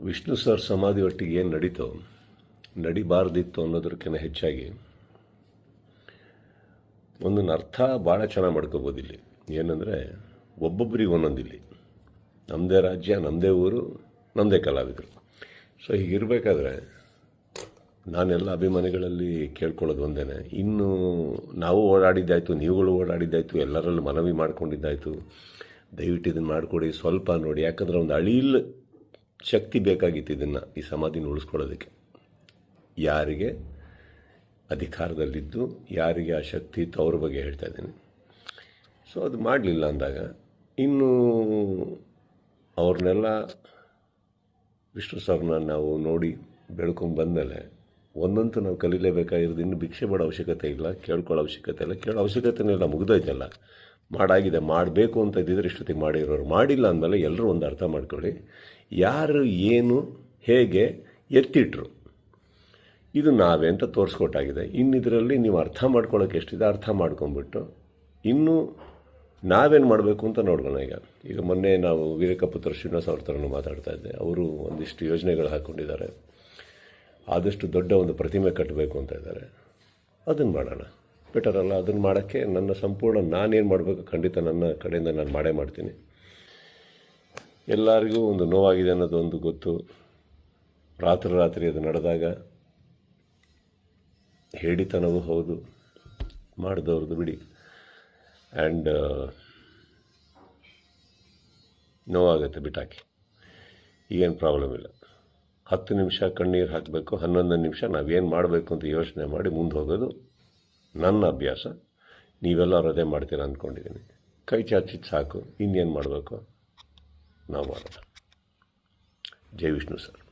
Vishnu sir ಸಮಾಧಿ ಒಟ್ಟಿಗೆ ಏನು ನಡೀತೋ ನಡಿಬಾರ್ದಿತ್ತು ಅನ್ನೋದಕ್ಕಿಂತ ಹೆಚ್ಚಾಗಿ ಒಂದನ್ನು ಅರ್ಥ ಭಾಳ ಚೆನ್ನಾಗಿ ಮಾಡ್ಕೋಬೋದು ಇಲ್ಲಿ. ಏನಂದರೆ ಒಬ್ಬೊಬ್ಬರಿಗೆ ಒಂದೊಂದಿಲ್ಲಿ ನಮ್ಮದೇ ರಾಜ್ಯ, ನಮ್ಮದೇ ಊರು, ನಮ್ಮದೇ ಕಲಾವಿದರು. ಸೊ ಹೀಗಿರಬೇಕಾದ್ರೆ ನಾನೆಲ್ಲ ಅಭಿಮಾನಿಗಳಲ್ಲಿ ಕೇಳ್ಕೊಳ್ಳೋದು ಒಂದೇ, ಇನ್ನು ನಾವು ಓಡಾಡಿದ್ದಾಯಿತು, ನೀವುಗಳು ಓಡಾಡಿದ್ದಾಯಿತು, ಎಲ್ಲರಲ್ಲೂ ಮನವಿ ಮಾಡ್ಕೊಂಡಿದ್ದಾಯಿತು, ದಯವಿಟ್ಟು ಇದನ್ನು ಮಾಡಿಕೊಡಿ, ಸ್ವಲ್ಪ ನೋಡಿ. ಯಾಕಂದರೆ ಒಂದು ಅಳಿಲ್ ಶಕ್ತಿ ಬೇಕಾಗಿತ್ತು ಇದನ್ನು, ಈ ಸಮಾಧಿನ ಉಳಿಸ್ಕೊಳ್ಳೋದಕ್ಕೆ. ಯಾರಿಗೆ ಅಧಿಕಾರದಲ್ಲಿದ್ದು ಯಾರಿಗೆ ಆ ಶಕ್ತಿ ಇತ್ತು ಅವ್ರ ಬಗ್ಗೆ ಹೇಳ್ತಾ ಇದ್ದೀನಿ. ಸೊ ಅದು ಮಾಡಲಿಲ್ಲ ಅಂದಾಗ ಇನ್ನು ಅವ್ರನ್ನೆಲ್ಲ ವಿಷ್ಣು ಸರ್ನ ನಾವು ನೋಡಿ ಬೆಳ್ಕೊಂಡು ಬಂದಮೇಲೆ ಒಂದಂತೂ ನಾವು ಕಲೀಲೇಬೇಕಾಗಿರೋದು. ಇನ್ನು ಭಿಕ್ಷೆ ಬೇಡ ಅವಶ್ಯಕತೆ ಇಲ್ಲ, ಕೇಳ್ಕೊಳ್ಳೋ ಅವಶ್ಯಕತೆ ಇಲ್ಲ, ಕೇಳೋ ಅವಶ್ಯಕತೆನೇ ಇಲ್ಲ, ಮುಗಿದೋಯ್ತಲ್ಲ. ಮಾಡಾಗಿದೆ. ಮಾಡಬೇಕು ಅಂತ ಇದ್ದಿದ್ರೆ ಇಷ್ಟೊತ್ತಿಗೆ ಮಾಡಿರೋರು. ಮಾಡಿಲ್ಲ ಅಂದಮೇಲೆ ಎಲ್ಲರೂ ಒಂದು ಅರ್ಥ ಮಾಡ್ಕೊಳ್ಳಿ, ಯಾರು ಏನು ಹೇಗೆ ಎತ್ತಿಟ್ರು ಇದು ನಾವೇ ಅಂತ ತೋರಿಸ್ಕೊಟ್ಟಾಗಿದೆ. ಇನ್ನಿದರಲ್ಲಿ ನೀವು ಅರ್ಥ ಮಾಡ್ಕೊಳ್ಳೋಕೆ ಎಷ್ಟಿದೆ ಅರ್ಥ ಮಾಡ್ಕೊಂಬಿಟ್ಟು ಇನ್ನು ನಾವೇನು ಮಾಡಬೇಕು ಅಂತ ನೋಡ್ಬೋಣ. ಈಗ ಮೊನ್ನೆ ನಾವು ವೀರಕಪುತ್ರ ಶ್ರೀನಿವಾಸ್ ಅವ್ರ ಥರನೂ ಮಾತಾಡ್ತಾ ಇದ್ದೆ. ಅವರು ಒಂದಿಷ್ಟು ಯೋಜನೆಗಳು ಹಾಕ್ಕೊಂಡಿದ್ದಾರೆ. ಆದಷ್ಟು ದೊಡ್ಡ ಒಂದು ಪ್ರತಿಮೆ ಕಟ್ಟಬೇಕು ಅಂತ ಇದ್ದಾರೆ. ಅದನ್ನು ಮಾಡೋಣ, ಬೆಟರ್ ಅಲ್ಲ? ಅದನ್ನು ಮಾಡೋಕ್ಕೆ ನನ್ನ ಸಂಪೂರ್ಣ ನಾನೇನು ಮಾಡಬೇಕು ಖಂಡಿತ ನನ್ನ ಕಡೆಯಿಂದ ನಾನು ಮಾಡೇ ಮಾಡ್ತೀನಿ. ಎಲ್ಲರಿಗೂ ಒಂದು ನೋವಾಗಿದೆ ಅನ್ನೋದು ಒಂದು ಗೊತ್ತು. ರಾತ್ರಿ ಅದು ನಡೆದಾಗ ಹೇಳಿತನವೂ ಹೌದು, ಮಾಡಿದವ್ರದ್ದು ಬಿಡಿ. ಆ್ಯಂಡ್ ನೋವಾಗುತ್ತೆ, ಬಿಟ್ಟಾಕಿ, ಈಗೇನು ಪ್ರಾಬ್ಲಮ್ ಇಲ್ಲ. 10 ನಿಮಿಷ ಕಣ್ಣೀರು ಹಾಕಬೇಕು, 11 ನಿಮಿಷ ನಾವೇನು ಮಾಡಬೇಕು ಅಂತ ಯೋಚನೆ ಮಾಡಿ ಮುಂದೆ ಹೋಗೋದು ನನ್ನ ಅಭ್ಯಾಸ. ನೀವೆಲ್ಲರೂ ಅದೇ ಮಾಡ್ತೀರ ಅಂದ್ಕೊಂಡಿದ್ದೀನಿ. ಕೈ ಚಾಚಿದ್ದು ಸಾಕು, ಇನ್ನೇನು ಮಾಡಬೇಕು ನಾವು ಮಾಡೋಣ. ಜೈ ವಿಷ್ಣು ಸರ್.